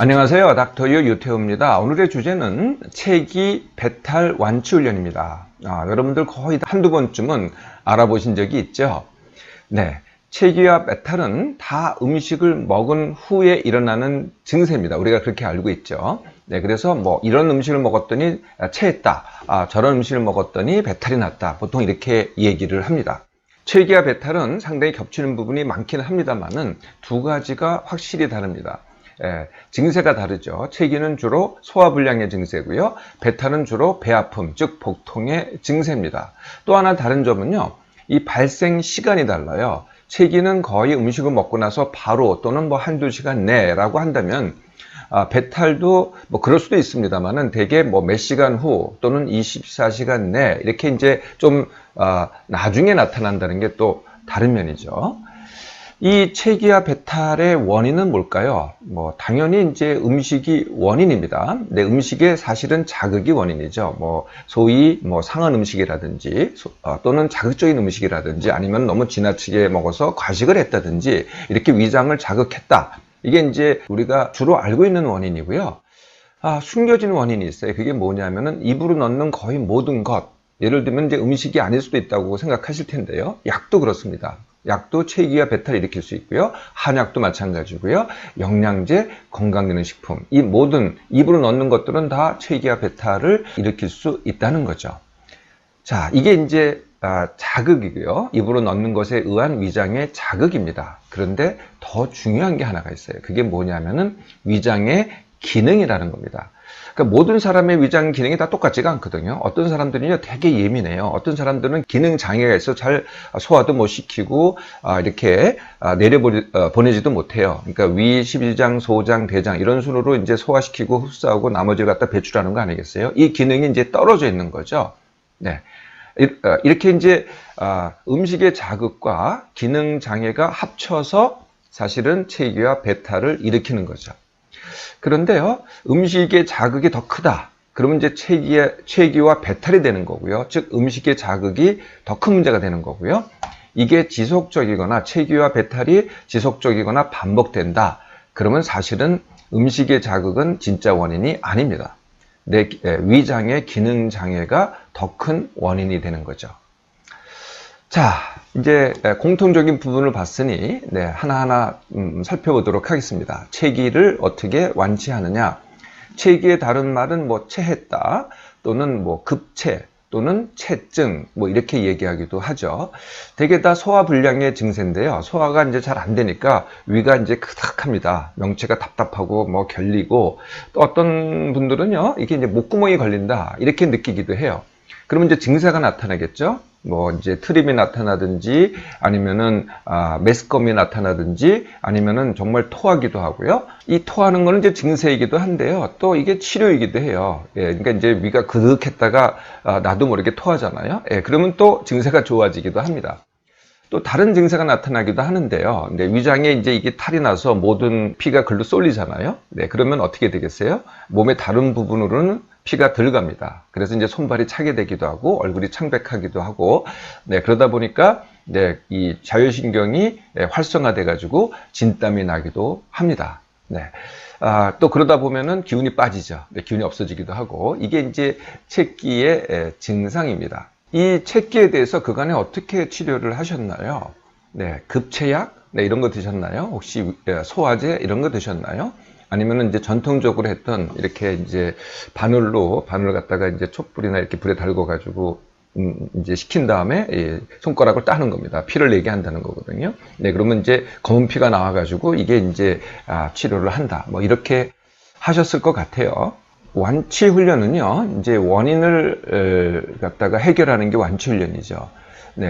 안녕하세요. 닥터유 유태우입니다. 오늘의 주제는 체기 배탈 완치 훈련입니다. 여러분들 거의 한두 번쯤은 알아보신 적이 있죠? 네. 체기와 배탈은 다 음식을 먹은 후에 일어나는 증세입니다. 우리가 그렇게 알고 있죠. 네. 그래서 뭐 이런 음식을 먹었더니 체했다. 저런 음식을 먹었더니 배탈이 났다. 보통 이렇게 얘기를 합니다. 체기와 배탈은 상당히 겹치는 부분이 많긴 합니다만은 두 가지가 확실히 다릅니다. 증세가 다르죠. 체기는 주로 소화불량의 증세고요. 배탈은 주로 배아픔, 즉 복통의 증세입니다. 또 하나 다른 점은요. 이 발생 시간이 달라요. 체기는 거의 음식을 먹고 나서 바로 또는 뭐 한두 시간 내라고 한다면 배탈도 뭐 그럴 수도 있습니다만은 대개 뭐 몇 시간 후 또는 24시간 내 이렇게 이제 좀 나중에 나타난다는 게 또 다른 면이죠. 이 체기와 배탈의 원인은 뭘까요? 뭐 당연히 이제 음식이 원인입니다. 네, 음식의 사실은 자극이 원인이죠. 뭐 소위 뭐 상한 음식이라든지 또는 자극적인 음식이라든지 아니면 너무 지나치게 먹어서 과식을 했다든지 이렇게 위장을 자극했다. 이게 이제 우리가 주로 알고 있는 원인이고요. 숨겨진 원인이 있어요. 그게 뭐냐면은 입으로 넣는 거의 모든 것. 예를 들면 이제 음식이 아닐 수도 있다고 생각하실 텐데요. 약도 그렇습니다. 약도 체기와 배탈을 일으킬 수 있고요. 한약도 마찬가지고요. 영양제, 건강기능식품, 이 모든 입으로 넣는 것들은 다 체기와 배탈을 일으킬 수 있다는 거죠. 자, 이게 이제 자극이고요. 입으로 넣는 것에 의한 위장의 자극입니다. 그런데 더 중요한 게 하나가 있어요. 그게 뭐냐면은 위장의 기능이라는 겁니다. 그러니까 모든 사람의 위장 기능이 다 똑같지가 않거든요. 어떤 사람들은요 되게 예민해요. 어떤 사람들은 기능 장애가 있어 잘 소화도 못 시키고 이렇게 보내지도 못해요. 그러니까 위, 십이장, 소장, 대장 이런 순으로 이제 소화시키고 흡수하고 나머지를 갖다 배출하는 거 아니겠어요? 이 기능이 이제 떨어져 있는 거죠. 네. 이렇게 이제 음식의 자극과 기능 장애가 합쳐서 사실은 체기와 배탈을 일으키는 거죠. 그런데요, 음식의 자극이 더 크다. 그러면 이제 체기와 배탈이 되는 거고요. 즉, 음식의 자극이 더 큰 문제가 되는 거고요. 이게 지속적이거나 체기와 배탈이 지속적이거나 반복된다. 그러면 사실은 음식의 자극은 진짜 원인이 아닙니다. 내 위장의 기능 장애가 더 큰 원인이 되는 거죠. 자, 이제 공통적인 부분을 봤으니 하나하나 살펴보도록 하겠습니다. 체기를 어떻게 완치하느냐? 체기의 다른 말은 뭐 체했다 또는 뭐 급체 또는 체증 뭐 이렇게 얘기하기도 하죠. 대개 다 소화불량의 증세인데요. 소화가 이제 잘 안 되니까 위가 이제 크닥합니다. 명체가 답답하고 뭐 결리고 또 어떤 분들은요 이게 이제 목구멍이 걸린다 이렇게 느끼기도 해요. 그러면 이제 증세가 나타나겠죠. 뭐 이제 트림이 나타나든지 아니면은 메스꺼움이 나타나든지 아니면은 정말 토하기도 하고요. 이 토하는 거는 이제 증세이기도 한데요. 또 이게 치료이기도 해요. 그러니까 이제 위가 그득했다가 나도 모르게 토하잖아요. 그러면 또 증세가 좋아지기도 합니다. 또 다른 증세가 나타나기도 하는데요. 위장에 이제 이게 탈이 나서 모든 피가 글로 쏠리잖아요. 그러면 어떻게 되겠어요? 몸의 다른 부분으로는 피가 덜 갑니다. 그래서 이제 손발이 차게 되기도 하고 얼굴이 창백하기도 하고 그러다 보니까 이 자율신경이 활성화돼 가지고 진땀이 나기도 합니다. 또 그러다 보면은 기운이 빠지죠. 기운이 없어지기도 하고 이게 이제 체기의 증상입니다. 이 체기에 대해서 그간에 어떻게 치료를 하셨나요? 급체약 이런 거 드셨나요? 혹시 소화제 이런 거 드셨나요? 아니면은 이제 전통적으로 했던 이렇게 이제 바늘 갖다가 이제 촛불이나 이렇게 불에 달궈 가지고 이제 식힌 다음에 손가락을 따는 겁니다. 피를 내게 한다는 거거든요. 그러면 이제 검은 피가 나와 가지고 이게 이제 치료를 한다. 뭐 이렇게 하셨을 것 같아요. 완치 훈련은요, 이제 원인을 갖다가 해결하는 게 완치 훈련이죠.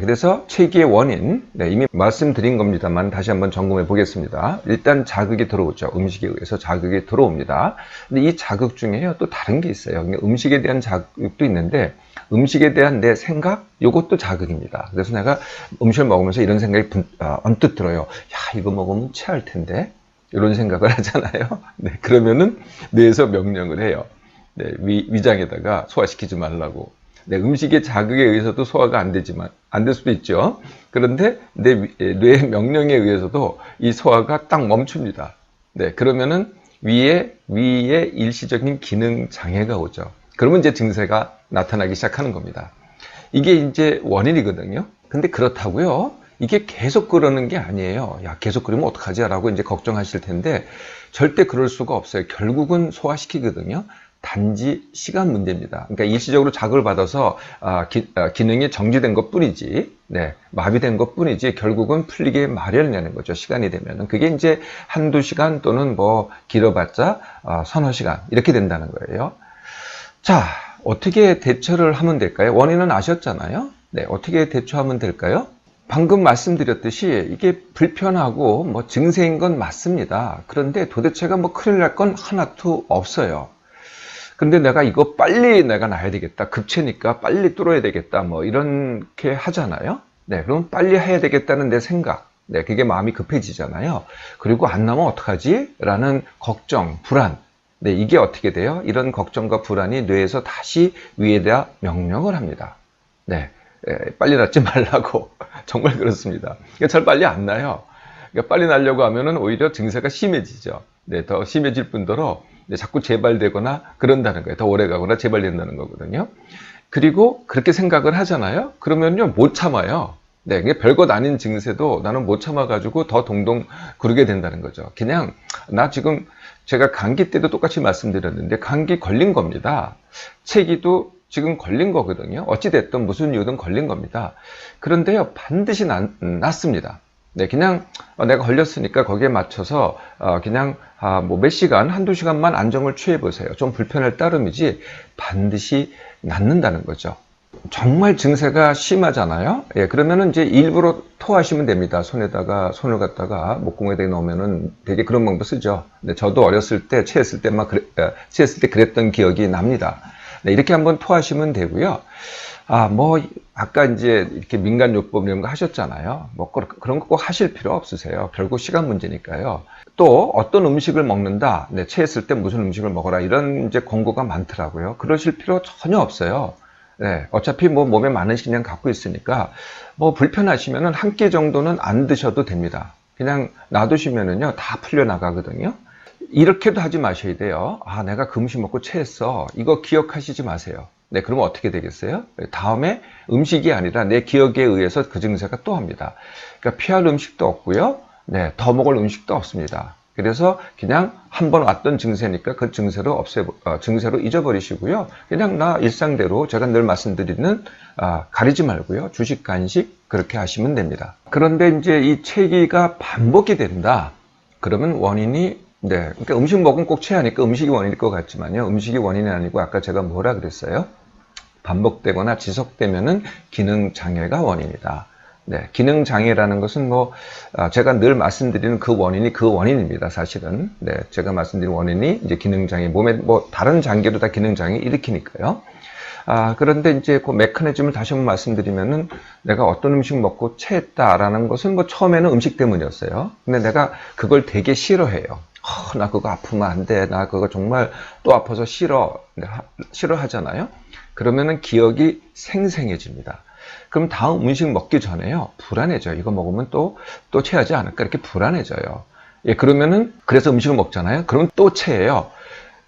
그래서 체기의 원인, 이미 말씀드린 겁니다만 다시 한번 점검해 보겠습니다. 일단 자극이 들어오죠. 음식에 의해서 자극이 들어옵니다. 근데 이 자극 중에요, 또 다른 게 있어요. 음식에 대한 자극도 있는데, 음식에 대한 내 생각, 이것도 자극입니다. 그래서 내가 음식을 먹으면서 이런 생각이 언뜻 들어요. 야, 이거 먹으면 체할 텐데. 이런 생각을 하잖아요. 그러면은 뇌에서 명령을 해요. 위장에다가 소화시키지 말라고. 음식의 자극에 의해서도 소화가 안 될 수도 있죠. 그런데 뇌의 명령에 의해서도 이 소화가 딱 멈춥니다. 그러면은 위에 일시적인 기능 장애가 오죠. 그러면 이제 증세가 나타나기 시작하는 겁니다. 이게 이제 원인이거든요. 근데 그렇다고요, 이게 계속 그러는 게 아니에요. 야, 계속 그러면 어떡하지? 라고 이제 걱정하실 텐데, 절대 그럴 수가 없어요. 결국은 소화시키거든요. 단지 시간 문제입니다. 그러니까 일시적으로 자극을 받아서 기능이 정지된 것 뿐이지, 네, 마비된 것 뿐이지, 결국은 풀리게 마련내는 거죠. 시간이 되면은. 그게 이제 한두 시간 또는 뭐 길어봤자 서너 시간 이렇게 된다는 거예요. 자, 어떻게 대처를 하면 될까요? 원인은 아셨잖아요. 네, 어떻게 대처하면 될까요? 방금 말씀드렸듯이 이게 불편하고 뭐 증세인 건 맞습니다. 그런데 도대체가 뭐 큰일 날 건 하나도 없어요. 근데 내가 이거 빨리 내가 놔야 되겠다. 급체니까 빨리 뚫어야 되겠다. 뭐 이렇게 하잖아요. 네, 그럼 빨리 해야 되겠다는 내 생각. 네, 그게 마음이 급해지잖아요. 그리고 안 나면 어떡하지? 라는 걱정, 불안. 네, 이게 어떻게 돼요? 이런 걱정과 불안이 뇌에서 다시 위에다 명령을 합니다. 네, 빨리 낫지 말라고. 정말 그렇습니다. 잘 빨리 안 나요. 그러니까 빨리 나려고 하면은 오히려 증세가 심해지죠. 네, 더 심해질 뿐더러 자꾸 재발되거나 그런다는 거예요. 더 오래 가거나 재발된다는 거거든요. 그리고 그렇게 생각을 하잖아요. 그러면요, 못 참아요. 네, 이게 별것 아닌 증세도 나는 못 참아가지고 더 동동 구르게 된다는 거죠. 그냥, 나 지금 제가 감기 때도 똑같이 말씀드렸는데, 감기 걸린 겁니다. 체기도 지금 걸린 거거든요. 어찌됐든 무슨 이유든 걸린 겁니다. 그런데요, 반드시 낫습니다. 네, 그냥 내가 걸렸으니까 거기에 맞춰서 그냥 뭐 몇 시간, 한두 시간만 안정을 취해 보세요. 좀 불편할 따름이지 반드시 낫는다는 거죠. 정말 증세가 심하잖아요. 예, 그러면은 이제 일부러 토하시면 됩니다. 손에다가 손을 갖다가 목공에다 넣으면은 되게 그런 방법 쓰죠. 네, 저도 어렸을 때 체했을 때 체했을 때 그랬던 기억이 납니다. 네, 이렇게 한번 토하시면 되고요. 뭐 아까 이제 이렇게 민간요법 이런 거 하셨잖아요. 뭐 그런 거 꼭 하실 필요 없으세요. 결국 시간 문제니까요. 또 어떤 음식을 먹는다. 네, 체했을 때 무슨 음식을 먹어라. 이런 이제 권고가 많더라고요. 그러실 필요 전혀 없어요. 네, 어차피 뭐 몸에 많은 식량 갖고 있으니까 뭐 불편하시면은 한 끼 정도는 안 드셔도 됩니다. 그냥 놔두시면은요, 다 풀려 나가거든요. 이렇게도 하지 마셔야 돼요. 내가 그 음식 먹고 체했어. 이거 기억하시지 마세요. 네, 그러면 어떻게 되겠어요? 다음에 음식이 아니라 내 기억에 의해서 그 증세가 또 합니다. 그러니까 피할 음식도 없고요. 네, 더 먹을 음식도 없습니다. 그래서 그냥 한번 왔던 증세니까 그 증세로 증세로 잊어버리시고요. 그냥 나 일상대로 제가 늘 말씀드리는 가리지 말고요. 주식, 간식 그렇게 하시면 됩니다. 그런데 이제 이 체기가 반복이 된다. 그러면 원인이 그러니까 음식 먹으면 꼭 체하니까 음식이 원인일 것 같지만요. 음식이 원인이 아니고 아까 제가 뭐라 그랬어요? 반복되거나 지속되면은 기능 장애가 원인이다. 네, 기능 장애라는 것은 제가 늘 말씀드리는 그 원인이 그 원인입니다. 사실은. 네, 제가 말씀드린 원인이 이제 기능 장애, 몸에 다른 장기로 다 기능 장애 일으키니까요. 그런데 이제 그 메커니즘을 다시 한번 말씀드리면은 내가 어떤 음식 먹고 체했다라는 것은 처음에는 음식 때문이었어요. 근데 내가 그걸 되게 싫어해요. 나 그거 아프면 안 돼. 나 그거 정말 또 아파서 싫어하잖아요. 그러면은 기억이 생생해집니다. 그럼 다음 음식 먹기 전에요, 불안해져요. 이거 먹으면 또 체하지 않을까? 이렇게 불안해져요. 예, 그러면은, 그래서 음식을 먹잖아요. 그러면 또 체해요.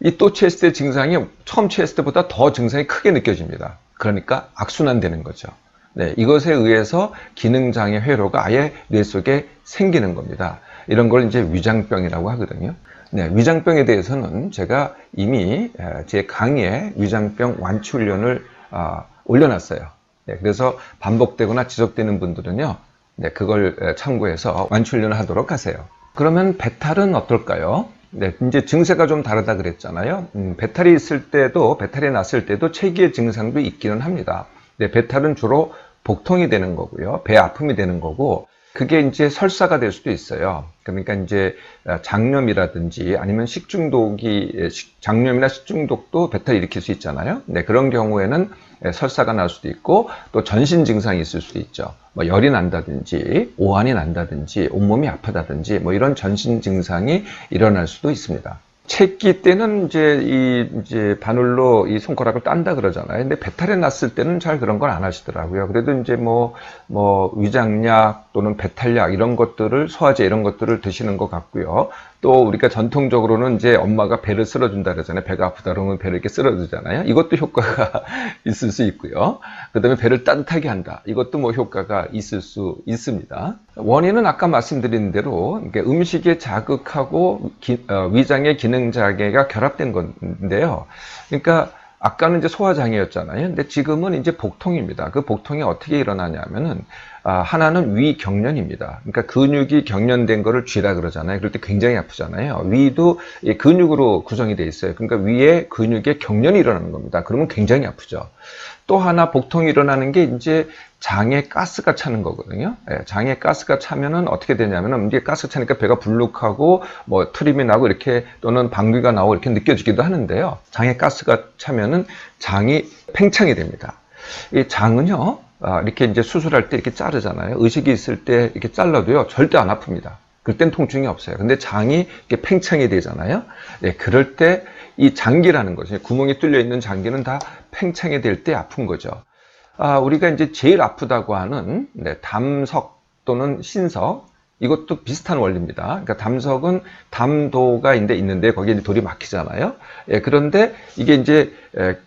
이 또 체했을 때 증상이 처음 체했을 때보다 더 증상이 크게 느껴집니다. 그러니까 악순환되는 거죠. 네, 이것에 의해서 기능장애 회로가 아예 뇌 속에 생기는 겁니다. 이런 걸 이제 위장병이라고 하거든요. 네, 위장병에 대해서는 제가 이미 제 강의에 위장병 완치 훈련을 올려놨어요. 네, 그래서 반복되거나 지속되는 분들은요, 네, 그걸 참고해서 완치 훈련을 하도록 하세요. 그러면 배탈은 어떨까요? 네, 이제 증세가 좀 다르다 그랬잖아요. 배탈이 났을 때도 체기의 증상도 있기는 합니다. 네, 배탈은 주로 복통이 되는 거고요. 배 아픔이 되는 거고, 그게 이제 설사가 될 수도 있어요. 그러니까 이제 장염이라든지 아니면 장염이나 식중독도 배탈을 일으킬 수 있잖아요. 네, 그런 경우에는 설사가 날 수도 있고 또 전신 증상이 있을 수도 있죠. 열이 난다든지 오한이 난다든지 온몸이 아프다든지 이런 전신 증상이 일어날 수도 있습니다. 체기 때는 이제 바늘로 이 손가락을 딴다 그러잖아요. 근데 배탈이 났을 때는 잘 그런 걸 안 하시더라고요. 그래도 이제 위장약 또는 배탈약 이런 것들을, 소화제 이런 것들을 드시는 것 같고요. 또 우리가 전통적으로는 이제 엄마가 배를 쓸어준다 그러잖아요. 배가 아프다 그러면 배를 이렇게 쓸어주잖아요. 이것도 효과가 있을 수 있고요. 그 다음에 배를 따뜻하게 한다. 이것도 뭐 효과가 있을 수 있습니다. 원인은 아까 말씀드린 대로 음식에 자극하고 위장의 기능 장애가 결합된 건데요. 그러니까 아까는 이제 소화장애였잖아요. 근데 지금은 이제 복통입니다. 그 복통이 어떻게 일어나냐면은, 하나는 위경련입니다. 그러니까 근육이 경련된 거를 쥐라 그러잖아요. 그럴 때 굉장히 아프잖아요. 위도 근육으로 구성이 돼 있어요. 그러니까 위에 근육에 경련이 일어나는 겁니다. 그러면 굉장히 아프죠. 또 하나 복통이 일어나는 게 이제 장에 가스가 차는 거거든요. 장에 가스가 차면은 어떻게 되냐면은 이게 가스가 차니까 배가 불룩하고 뭐 트림이 나고 이렇게 또는 방귀가 나오고 이렇게 느껴지기도 하는데요. 장에 가스가 차면은 장이 팽창이 됩니다. 이 장은요, 이렇게 이제 수술할 때 이렇게 자르잖아요. 의식이 있을 때 이렇게 잘라도요, 절대 안 아픕니다. 그땐 통증이 없어요. 근데 장이 이렇게 팽창이 되잖아요. 그럴 때 이 장기라는 거죠. 구멍이 뚫려 있는 장기는 다 팽창이 될 때 아픈 거죠. 우리가 이제 제일 아프다고 하는 담석 또는 신석, 이것도 비슷한 원리입니다. 그러니까 담석은 담도가 있는데 거기에 이제 돌이 막히잖아요. 그런데 이게 이제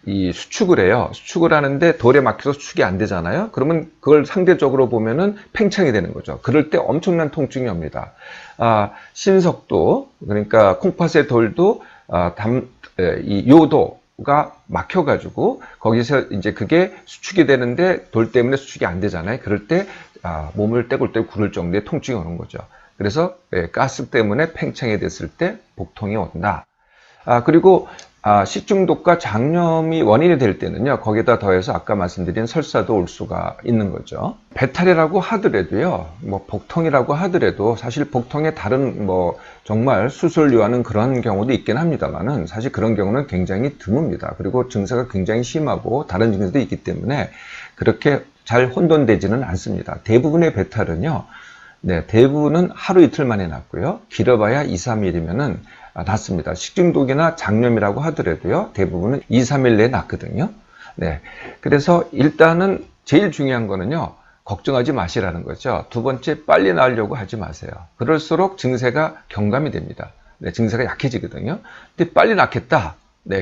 이 수축을 해요. 수축을 하는데 돌에 막혀서 수축이 안 되잖아요. 그러면 그걸 상대적으로 보면은 팽창이 되는 거죠. 그럴 때 엄청난 통증이 옵니다. 신석도, 그러니까 콩팥의 돌도 이 요도가 막혀가지고 거기서 이제 그게 수축이 되는데 돌 때문에 수축이 안 되잖아요. 그럴 때 몸을 떼굴떼굴 구를 정도의 통증이 오는 거죠. 그래서 가스 때문에 팽창이 됐을 때 복통이 온다. 그리고 식중독과 장염이 원인이 될 때는요, 거기다 더해서 아까 말씀드린 설사도 올 수가 있는 거죠. 배탈이라고 하더라도요, 뭐 복통이라고 하더라도 사실 복통에 다른 뭐 정말 수술 요하는 그런 경우도 있긴 합니다만은 사실 그런 경우는 굉장히 드뭅니다. 그리고 증세가 굉장히 심하고 다른 증세도 있기 때문에 그렇게 잘 혼돈되지는 않습니다. 대부분의 배탈은요, 대부분은 하루 이틀 만에 낫고요. 길어봐야 2, 3일이면은 낫습니다. 식중독이나 장염이라고 하더라도요, 대부분은 2, 3일 내에 낫거든요. 그래서 일단은 제일 중요한 거는요, 걱정하지 마시라는 거죠. 두 번째, 빨리 나으려고 하지 마세요. 그럴수록 증세가 경감이 됩니다. 증세가 약해지거든요. 근데 빨리 낫겠다.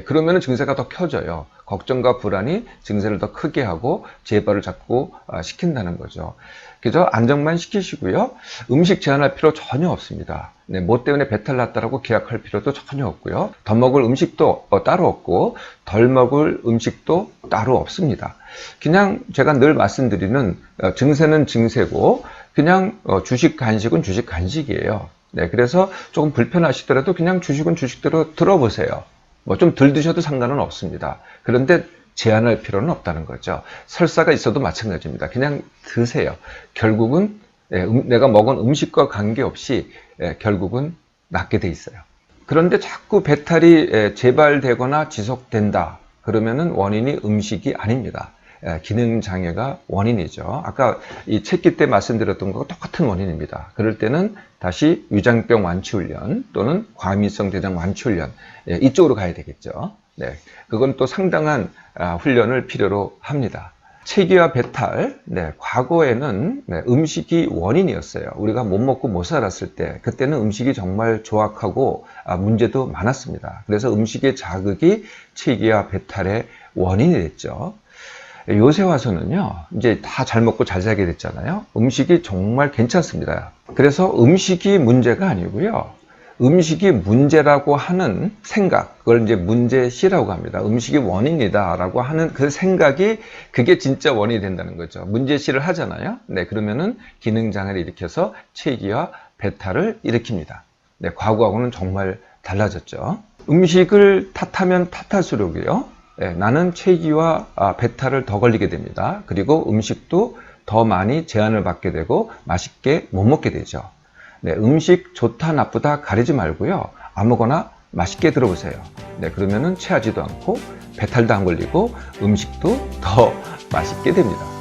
그러면은 증세가 더 켜져요. 걱정과 불안이 증세를 더 크게 하고 재발을 자꾸 시킨다는 거죠. 그래서 안정만 시키시고요. 음식 제한할 필요 전혀 없습니다. 뭐 때문에 배탈 났다라고 기약할 필요도 전혀 없고요. 더 먹을 음식도 따로 없고 덜 먹을 음식도 따로 없습니다. 그냥 제가 늘 말씀드리는 증세는 증세고 그냥 주식 간식은 주식 간식이에요. 그래서 조금 불편하시더라도 그냥 주식은 주식대로 들어보세요. 뭐 좀 덜 드셔도 상관은 없습니다. 그런데 제한할 필요는 없다는 거죠. 설사가 있어도 마찬가지입니다. 그냥 드세요. 결국은 내가 먹은 음식과 관계없이 결국은 낫게 돼 있어요. 그런데 자꾸 배탈이 재발되거나 지속된다. 그러면은 원인이 음식이 아닙니다. 기능 장애가 원인이죠. 아까 이 책기 때 말씀드렸던 것과 똑같은 원인입니다. 그럴 때는 다시 위장병 완치 훈련 또는 과민성 대장 완치 훈련 이쪽으로 가야 되겠죠. 그건 또 상당한 훈련을 필요로 합니다. 체기와 배탈, 과거에는 음식이 원인이었어요. 우리가 못 먹고 못 살았을 때 그때는 음식이 정말 조악하고 문제도 많았습니다. 그래서 음식의 자극이 체기와 배탈의 원인이 됐죠. 요새 와서는요, 이제 다 잘 먹고 잘 살게 됐잖아요. 음식이 정말 괜찮습니다. 그래서 음식이 문제가 아니고요. 음식이 문제라고 하는 생각, 그걸 이제 문제시라고 합니다. 음식이 원인이다라고 하는 그 생각이 그게 진짜 원인이 된다는 거죠. 문제시를 하잖아요. 그러면은 기능장애를 일으켜서 체기와 배탈을 일으킵니다. 과거하고는 정말 달라졌죠. 음식을 탓하면 탓할수록이요. 나는 체기와 배탈을 더 걸리게 됩니다. 그리고 음식도 더 많이 제한을 받게 되고 맛있게 못 먹게 되죠. 음식 좋다 나쁘다 가리지 말고요. 아무거나 맛있게 들어보세요. 그러면은 체하지도 않고 배탈도 안 걸리고 음식도 더 맛있게 됩니다.